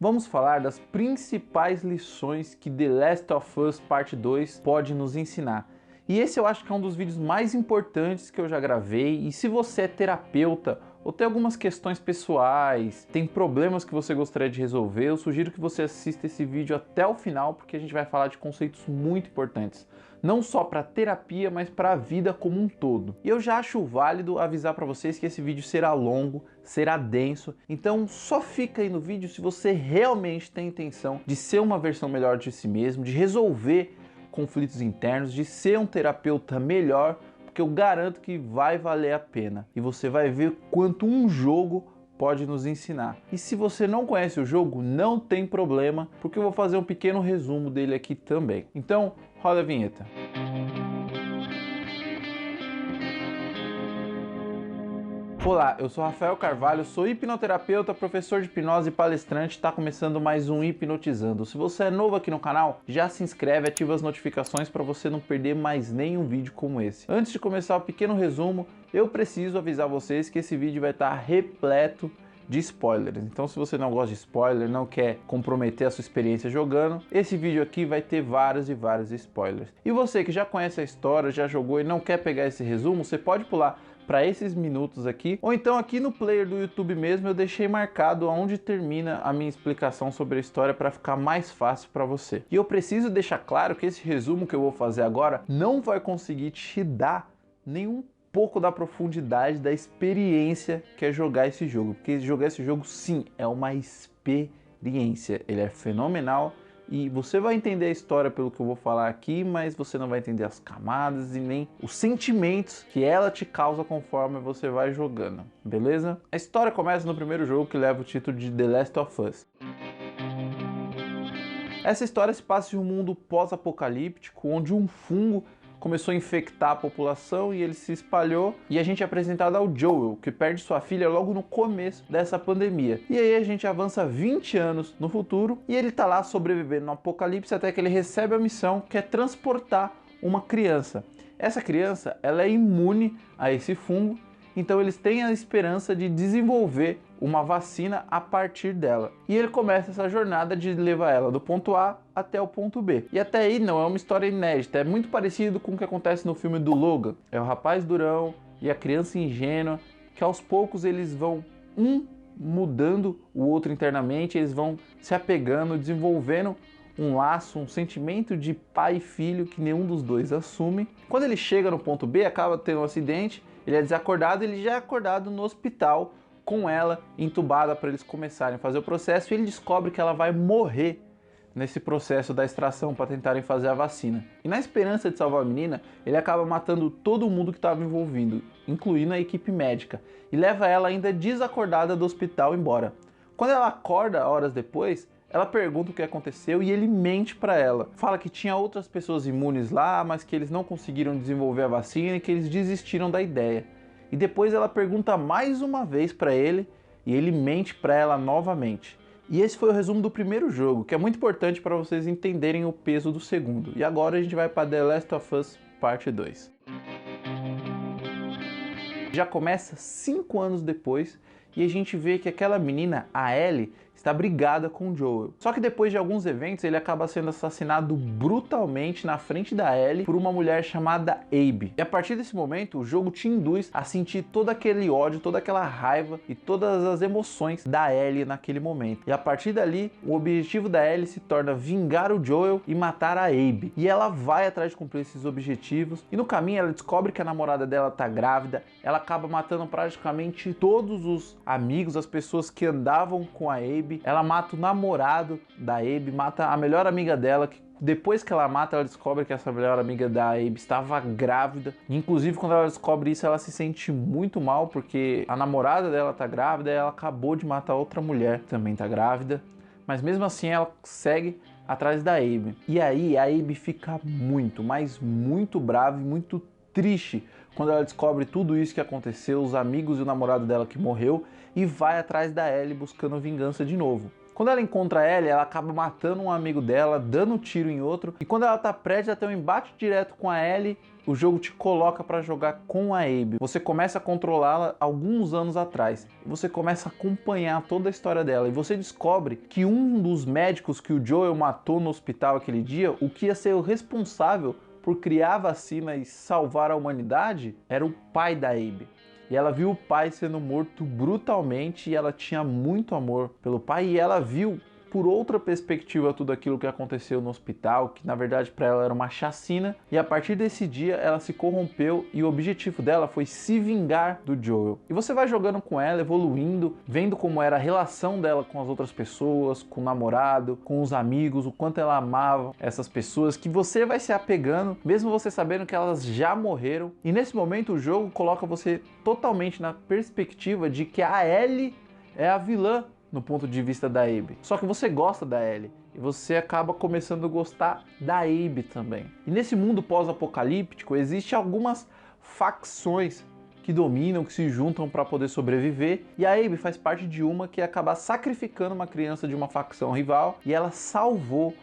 vamos falar das principais lições que The Last of Us Parte 2 pode nos ensinar. E esse eu acho que é um dos vídeos mais importantes que eu já gravei, e se você é terapeuta ou tem algumas questões pessoais, tem problemas que você gostaria de resolver, eu sugiro que você assista esse vídeo até o final, porque a gente vai falar de conceitos muito importantes, não só para terapia, mas para a vida como um todo. E eu já acho válido avisar para vocês que esse vídeo será longo, será denso, então só fica aí no vídeo se você realmente tem intenção de ser uma versão melhor de si mesmo, de resolver conflitos internos, de ser um terapeuta melhor, porque eu garanto que vai valer a pena. E você vai ver quanto um jogo pode nos ensinar. E se você não conhece o jogo, não tem problema, porque eu vou fazer um pequeno resumo dele aqui também. Então, roda a vinheta. Olá, eu sou Rafael Carvalho, sou hipnoterapeuta, professor de hipnose e palestrante. Está começando mais um Hipnotizando. Se você é novo aqui no canal, já se inscreve, ativa as notificações para você não perder mais nenhum vídeo como esse. Antes de começar o pequeno resumo, eu preciso avisar vocês que esse vídeo vai estar repleto de spoilers. Então, se você não gosta de spoiler, não quer comprometer a sua experiência jogando, esse vídeo aqui vai ter vários e vários spoilers. E você que já conhece a história, já jogou e não quer pegar esse resumo, você pode pular para esses minutos aqui, ou então aqui no player do YouTube mesmo eu deixei marcado onde termina a minha explicação sobre a história para ficar mais fácil para você. E eu preciso deixar claro que esse resumo que eu vou fazer agora não vai conseguir te dar nenhum pouco da profundidade da experiência que é jogar esse jogo, porque jogar esse jogo sim é uma experiência, ele é fenomenal. E você vai entender a história pelo que eu vou falar aqui, mas você não vai entender as camadas e nem os sentimentos que ela te causa conforme você vai jogando, beleza? A história começa no primeiro jogo, que leva o título de The Last of Us. Essa história se passa em um mundo pós-apocalíptico, onde um fungo começou a infectar a população e ele se espalhou, e a gente é apresentado ao Joel, que perde sua filha logo no começo dessa pandemia. E aí a gente avança 20 anos no futuro e ele tá lá sobrevivendo no apocalipse até que ele recebe a missão que é transportar uma criança. Essa criança, ela é imune a esse fungo, então eles têm a esperança de desenvolver uma vacina a partir dela. E ele começa essa jornada de levar ela do ponto A até o ponto B. E até aí não é uma história inédita, é muito parecido com o que acontece no filme do Logan. É o rapaz durão e a criança ingênua, que aos poucos eles vão mudando o outro internamente, eles vão se apegando, desenvolvendo um laço, um sentimento de pai e filho que nenhum dos dois assume. Quando ele chega no ponto B, acaba tendo um acidente, ele é desacordado, ele já é acordado no hospital com ela entubada para eles começarem a fazer o processo, e ele descobre que ela vai morrer nesse processo da extração para tentarem fazer a vacina. E na esperança de salvar a menina, ele acaba matando todo mundo que estava envolvido, incluindo a equipe médica, e leva ela ainda desacordada do hospital embora. Quando ela acorda horas depois, ela pergunta o que aconteceu e ele mente para ela. Fala que tinha outras pessoas imunes lá, mas que eles não conseguiram desenvolver a vacina e que eles desistiram da ideia. E depois ela pergunta mais uma vez para ele e ele mente para ela novamente. E esse foi o resumo do primeiro jogo, que é muito importante para vocês entenderem o peso do segundo. E agora a gente vai para The Last of Us Parte 2. Já começa 5 anos depois e a gente vê que aquela menina, a Ellie, está brigada com o Joel. Só que depois de alguns eventos, ele acaba sendo assassinado brutalmente na frente da Ellie por uma mulher chamada Abby. E a partir desse momento, o jogo te induz a sentir todo aquele ódio, toda aquela raiva e todas as emoções da Ellie naquele momento. E a partir dali, o objetivo da Ellie se torna vingar o Joel e matar a Abby. E ela vai atrás de cumprir esses objetivos. E no caminho, ela descobre que a namorada dela tá grávida. Ela acaba matando praticamente todos os amigos, as pessoas que andavam com a Abby. Ela mata o namorado da Abby, mata a melhor amiga dela, que depois que ela mata, ela descobre que essa melhor amiga da Abby estava grávida. Inclusive, quando ela descobre isso, ela se sente muito mal, porque a namorada dela tá grávida e ela acabou de matar outra mulher que também tá grávida. Mas mesmo assim, ela segue atrás da Abby. E aí, a Abby fica muito, mas muito brava e muito triste quando ela descobre tudo isso que aconteceu, os amigos e o namorado dela que morreu, e vai atrás da Ellie buscando vingança de novo. Quando ela encontra a Ellie, ela acaba matando um amigo dela, dando um tiro em outro, e quando ela tá prestes a ter um embate direto com a Ellie, o jogo te coloca para jogar com a Abby. Você começa a controlá-la alguns anos atrás. Você começa a acompanhar toda a história dela e você descobre que um dos médicos que o Joel matou no hospital aquele dia, o que ia ser o responsável por criar a vacina e salvar a humanidade, era o pai da Abby. E ela viu o pai sendo morto brutalmente e ela tinha muito amor pelo pai e ela viu por outra perspectiva tudo aquilo que aconteceu no hospital, que na verdade para ela era uma chacina, e a partir desse dia ela se corrompeu e o objetivo dela foi se vingar do Joel. E você vai jogando com ela, evoluindo, vendo como era a relação dela com as outras pessoas, com o namorado, com os amigos, o quanto ela amava essas pessoas, que você vai se apegando, mesmo você sabendo que elas já morreram. E nesse momento o jogo coloca você totalmente na perspectiva de que a Ellie é a vilã no ponto de vista da Abby. Só que você gosta da Ellie e você acaba começando a gostar da Abby também. E nesse mundo pós-apocalíptico existem algumas facções que dominam, que se juntam para poder sobreviver, e a Abby faz parte de uma que acaba sacrificando uma criança de uma facção rival, e ela salvou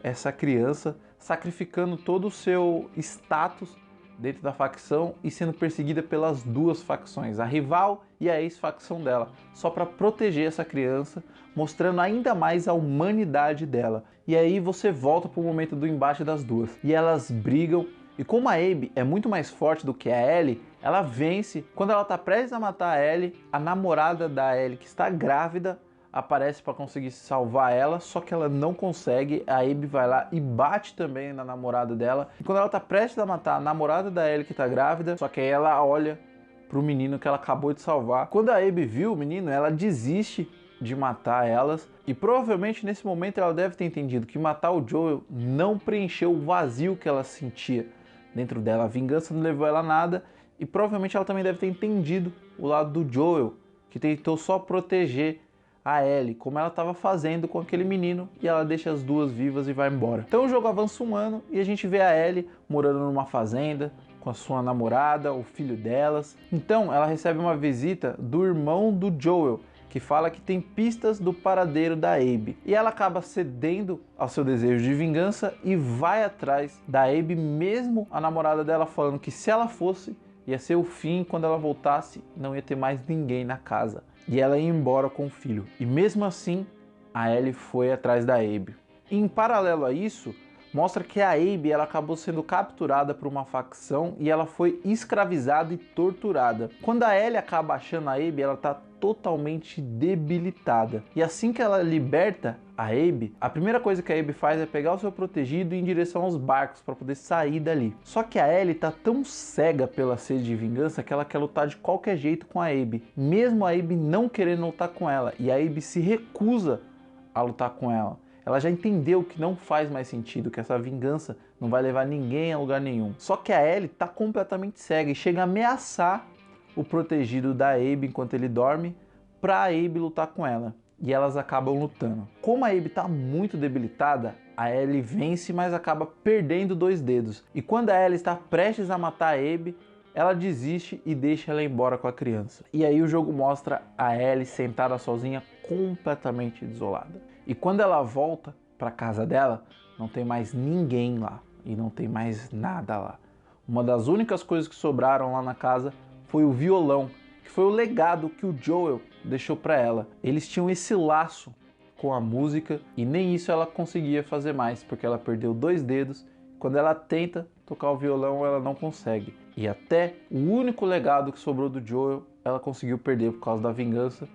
essa criança, sacrificando todo o seu status dentro da facção e sendo perseguida pelas duas facções, a rival e a ex-facção dela, só para proteger essa criança, mostrando ainda mais a humanidade dela. E aí você volta para o momento do embate das duas, e elas brigam, e como a Abby é muito mais forte do que a Ellie, ela vence. Quando ela está prestes a matar a Ellie, a namorada da Ellie, que está grávida, aparece para conseguir salvar ela, só que ela não consegue. A Abby vai lá e bate também na namorada dela. E quando ela tá prestes a matar a namorada da Ellie que tá grávida, só que aí ela olha pro menino que ela acabou de salvar. Quando a Abby viu o menino, ela desiste de matar elas, e provavelmente nesse momento ela deve ter entendido que matar o Joel não preencheu o vazio que ela sentia dentro dela. A vingança não levou ela a nada, e provavelmente ela também deve ter entendido o lado do Joel, que tentou só proteger a Ellie, como ela estava fazendo com aquele menino, e ela deixa as duas vivas e vai embora. Então o jogo avança um ano e a gente vê a Ellie morando numa fazenda com a sua namorada, o filho delas. Então ela recebe uma visita do irmão do Joel, que fala que tem pistas do paradeiro da Abby. E ela acaba cedendo ao seu desejo de vingança e vai atrás da Abby, mesmo a namorada dela falando que se ela fosse, ia ser o fim, quando ela voltasse não ia ter mais ninguém na casa. E ela ia embora com o filho. E mesmo assim, a Ellie foi atrás da Abby. E em paralelo a isso, mostra que a Abby ela acabou sendo capturada por uma facção e ela foi escravizada e torturada. Quando a Ellie acaba achando a Abby, ela está totalmente debilitada. E assim que ela liberta a Abby, a primeira coisa que a Abby faz é pegar o seu protegido e ir em direção aos barcos para poder sair dali. Só que a Ellie tá tão cega pela sede de vingança que ela quer lutar de qualquer jeito com a Abby, mesmo a Abby não querendo lutar com ela, e a Abby se recusa a lutar com ela. Ela já entendeu que não faz mais sentido, que essa vingança não vai levar ninguém a lugar nenhum. Só que a Ellie tá completamente cega e chega a ameaçar o protegido da Abby enquanto ele dorme, para a Abby lutar com ela. E elas acabam lutando. Como a Abby está muito debilitada, a Ellie vence, mas acaba perdendo 2 dedos. E quando a Ellie está prestes a matar a Abby, ela desiste e deixa ela embora com a criança. E aí o jogo mostra a Ellie sentada sozinha, completamente desolada. E quando ela volta para casa dela, não tem mais ninguém lá. E não tem mais nada lá. Uma das únicas coisas que sobraram lá na casa foi o violão, que foi o legado que o Joel deixou para ela. Eles tinham esse laço com a música e nem isso ela conseguia fazer mais, porque ela perdeu 2 dedos. Quando ela tenta tocar o violão, ela não consegue. E até o único legado que sobrou do Joel, ela conseguiu perder por causa da vingança,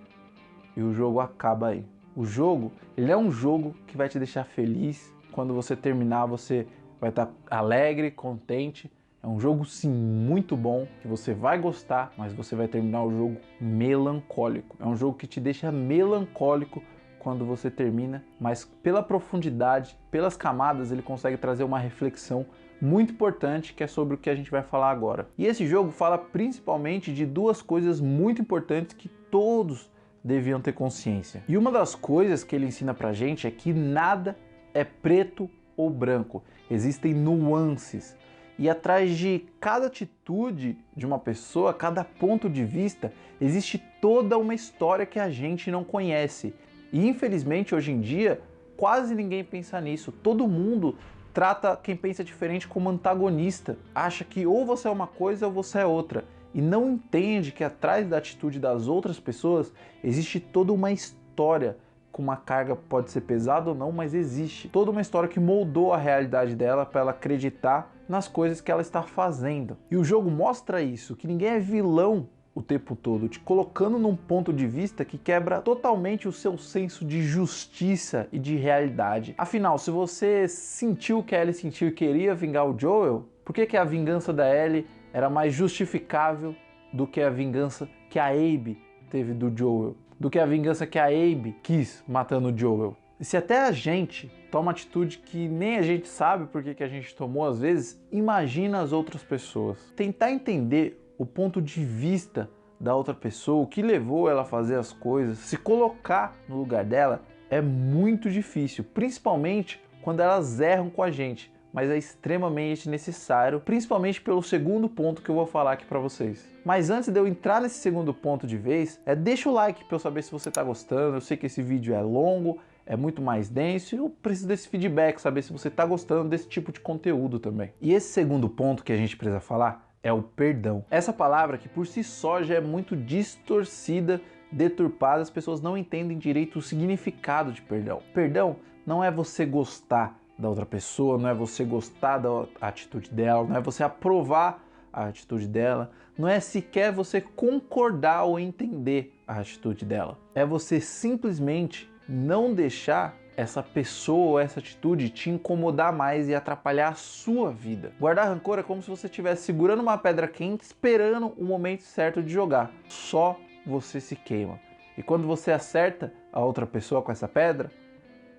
e o jogo acaba aí. O jogo, ele é um jogo que vai te deixar feliz. Quando você terminar, você vai estar alegre, contente. É um jogo sim muito bom, que você vai gostar, mas você vai terminar o jogo melancólico. É um jogo que te deixa melancólico quando você termina, mas pela profundidade, pelas camadas, ele consegue trazer uma reflexão muito importante, que é sobre o que a gente vai falar agora. E esse jogo fala principalmente de 2 coisas muito importantes que todos deviam ter consciência. E uma das coisas que ele ensina pra gente é que nada é preto ou branco. Existem nuances. E atrás de cada atitude de uma pessoa, cada ponto de vista, existe toda uma história que a gente não conhece. E infelizmente hoje em dia quase ninguém pensa nisso. Todo mundo trata quem pensa diferente como antagonista. Acha que ou você é uma coisa ou você é outra. E não entende que atrás da atitude das outras pessoas existe toda uma história, com uma carga pode ser pesada ou não, mas existe toda uma história que moldou a realidade dela para ela acreditar nas coisas que ela está fazendo. E o jogo mostra isso, que ninguém é vilão o tempo todo, te colocando num ponto de vista que quebra totalmente o seu senso de justiça e de realidade. Afinal, se você sentiu o que a Ellie sentiu e queria vingar o Joel, por que a vingança da Ellie era mais justificável do que a vingança que a Abby teve do Joel? Do que a vingança que a Abby quis matando o Joel? E se até a gente toma atitude que nem a gente sabe por que a gente tomou às vezes, imagina as outras pessoas. Tentar entender o ponto de vista da outra pessoa, o que levou ela a fazer as coisas, se colocar no lugar dela é muito difícil, principalmente quando elas erram com a gente, mas é extremamente necessário, principalmente pelo segundo ponto que eu vou falar aqui para vocês. Mas antes de eu entrar nesse segundo ponto de vez, deixa o like para eu saber se você está gostando. Eu sei que esse vídeo é longo, é muito mais denso e eu preciso desse feedback, saber se você está gostando desse tipo de conteúdo também. E esse segundo ponto que a gente precisa falar é o perdão. Essa palavra que por si só já é muito distorcida, deturpada, as pessoas não entendem direito o significado de perdão. Perdão não é você gostar da outra pessoa, não é você gostar da atitude dela, não é você aprovar a atitude dela, não é sequer você concordar ou entender a atitude dela. É você simplesmente não deixar essa pessoa ou essa atitude te incomodar mais e atrapalhar a sua vida. Guardar rancor é como se você estivesse segurando uma pedra quente esperando o momento certo de jogar. Só você se queima. E quando você acerta a outra pessoa com essa pedra,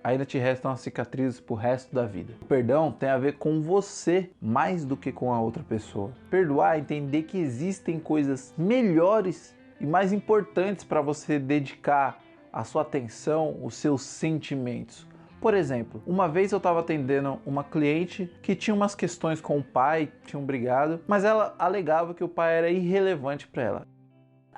ainda te restam as cicatrizes pro resto da vida. O perdão tem a ver com você mais do que com a outra pessoa. Perdoar é entender que existem coisas melhores e mais importantes para você dedicar a sua atenção, os seus sentimentos. Por exemplo, uma vez eu estava atendendo uma cliente que tinha umas questões com o pai, tinham brigado, mas ela alegava que o pai era irrelevante para ela.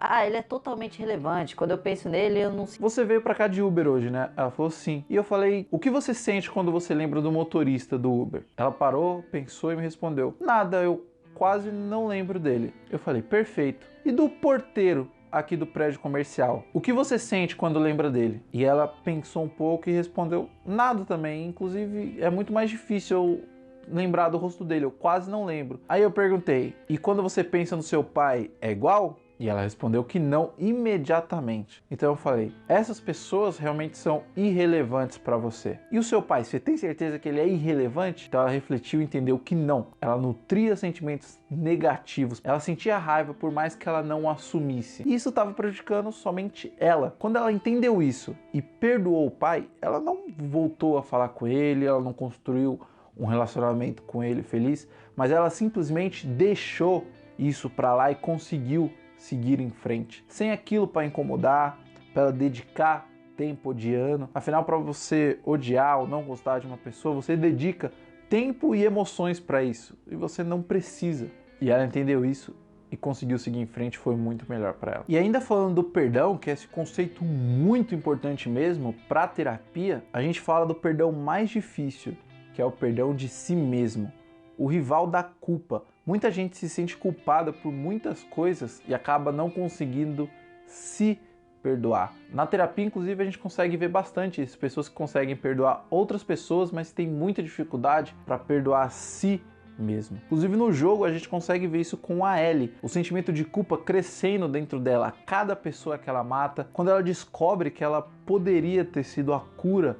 Ah, ele é totalmente relevante. Quando eu penso nele, eu não... Você veio pra cá de Uber hoje, né? Ela falou sim. E eu falei, o que você sente quando você lembra do motorista do Uber? Ela parou, pensou e me respondeu, nada, eu quase não lembro dele. Eu falei, perfeito. E do porteiro aqui do prédio comercial? O que você sente quando lembra dele? E ela pensou um pouco e respondeu, nada também. Inclusive, é muito mais difícil eu lembrar do rosto dele, eu quase não lembro. Aí eu perguntei, e quando você pensa no seu pai, é igual? E ela respondeu que não imediatamente. Então eu falei, essas pessoas realmente são irrelevantes para você. E o seu pai, você tem certeza que ele é irrelevante? Então ela refletiu e entendeu que não. Ela nutria sentimentos negativos. Ela sentia raiva por mais que ela não assumisse. E isso estava prejudicando somente ela. Quando ela entendeu isso e perdoou o pai, ela não voltou a falar com ele, ela não construiu um relacionamento com ele feliz, mas ela simplesmente deixou isso para lá e conseguiu seguir em frente, sem aquilo para incomodar, para dedicar tempo odiando. Afinal, para você odiar ou não gostar de uma pessoa, você dedica tempo e emoções para isso, e você não precisa. E ela entendeu isso e conseguiu seguir em frente, foi muito melhor para ela. E ainda falando do perdão, que é esse conceito muito importante mesmo para a terapia, a gente fala do perdão mais difícil, que é o perdão de si mesmo, o rival da culpa. Muita gente se sente culpada por muitas coisas e acaba não conseguindo se perdoar. Na terapia, inclusive, a gente consegue ver bastante isso, pessoas que conseguem perdoar outras pessoas, mas têm muita dificuldade para perdoar a si mesmo. Inclusive no jogo a gente consegue ver isso com a Ellie, o sentimento de culpa crescendo dentro dela a cada pessoa que ela mata. Quando ela descobre que ela poderia ter sido a cura,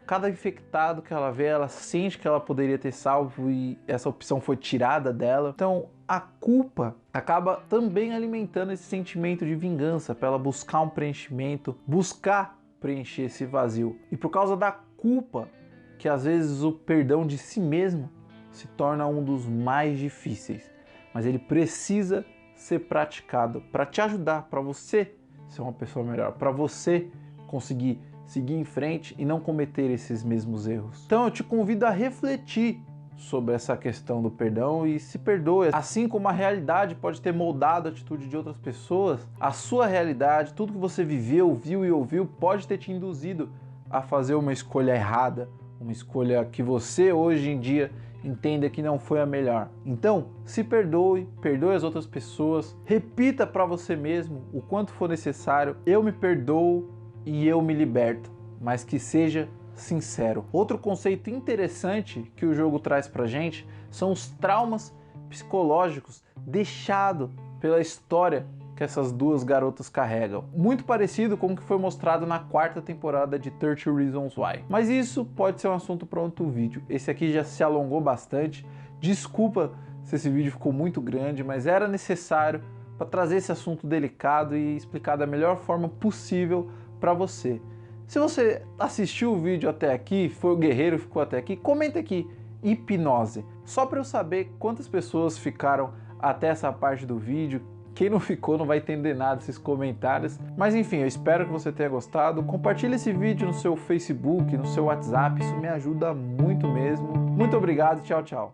cada infectado que ela vê, ela sente que ela poderia ter salvo e essa opção foi tirada dela. Então a culpa acaba também alimentando esse sentimento de vingança, para ela buscar um preenchimento, buscar preencher esse vazio. E por causa da culpa, que às vezes o perdão de si mesmo se torna um dos mais difíceis. Mas ele precisa ser praticado para te ajudar, para você ser uma pessoa melhor, para você conseguir seguir em frente e não cometer esses mesmos erros. Então eu te convido a refletir sobre essa questão do perdão e se perdoe. Assim como a realidade pode ter moldado a atitude de outras pessoas, a sua realidade, tudo que você viveu, viu e ouviu, pode ter te induzido a fazer uma escolha errada, uma escolha que você hoje em dia entenda que não foi a melhor. Então, se perdoe, perdoe as outras pessoas, repita para você mesmo o quanto for necessário: eu me perdoo e eu me liberto, mas que seja sincero. Outro conceito interessante que o jogo traz pra gente são os traumas psicológicos deixados pela história que essas duas garotas carregam. Muito parecido com o que foi mostrado na 4ª temporada de 30 Reasons Why. Mas isso pode ser um assunto para outro vídeo. Esse aqui já se alongou bastante. Desculpa se esse vídeo ficou muito grande, mas era necessário para trazer esse assunto delicado e explicar da melhor forma possível para você. Se você assistiu o vídeo até aqui, foi o guerreiro, ficou até aqui, comenta aqui, hipnose. Só para eu saber quantas pessoas ficaram até essa parte do vídeo. Quem não ficou não vai entender nada desses comentários. Mas enfim, eu espero que você tenha gostado. Compartilhe esse vídeo no seu Facebook, no seu WhatsApp. Isso me ajuda muito mesmo. Muito obrigado. Tchau, tchau.